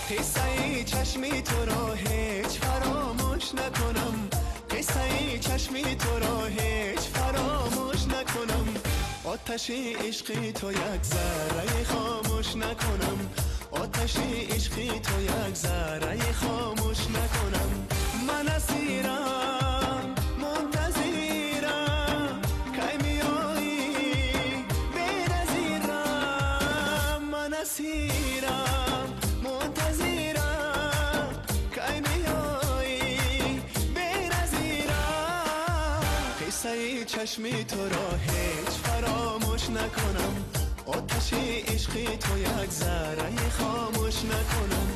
قصه چشمی تو را هیچ فراموش نکنم، قصه چشمی تو را هیچ فراموش نکنم. آتش عشقی تو یک ذره خاموش نکنم، آتش عشقی تو یک ذره خاموش نکنم. من اسیرم منتظرم کی میایی بنظیرم، من اسیرم منتظرم کی میایی بنظیرم. قصه چشمی تو را هیچ فراموش نکنم، آتش عشقی تو یک ذره خاموش نکنم.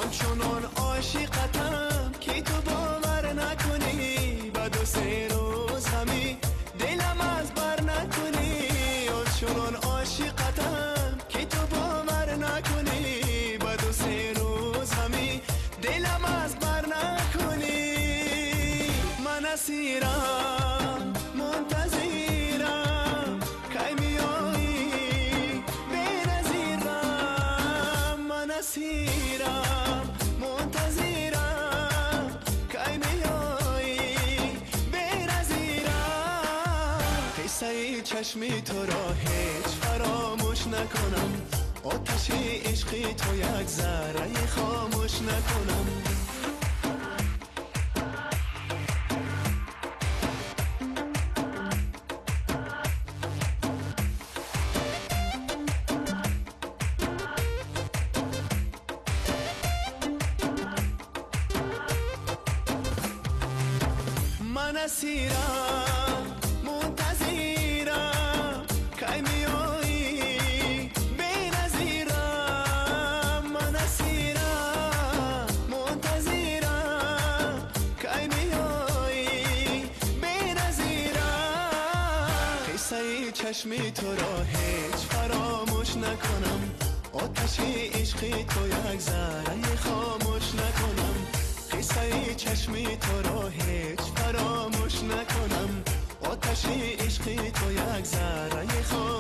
آنچنان عاشقتم که تو باور نکنی، بعد و 3 روز همی دلم از بر نکنی. آنچنان عاشقتم که تو باور نکنی، بعد و 3 روز همی دلم از بر نکنی. من اسیرم منتظرم کی میایی بنظیرم، من اسیرم منتظرم کی میایی بنظیرم. قصه چشمی تو را هیچ فراموش نکنم، آتش عشقی تو یک ذره خاموش نکنم. من اسیرم منتظرم کی میایی بنظیرم، من اسیرم منتظرم کی میایی بنظیرم. قصه چشمی تو را هیچ فراموش نکنم، آتش عشقی تو یک ذره خاموش نکنم. قصه چشمی تو را هیچ فراموش نکنم، آتش عشقی تو یک ذره خاموش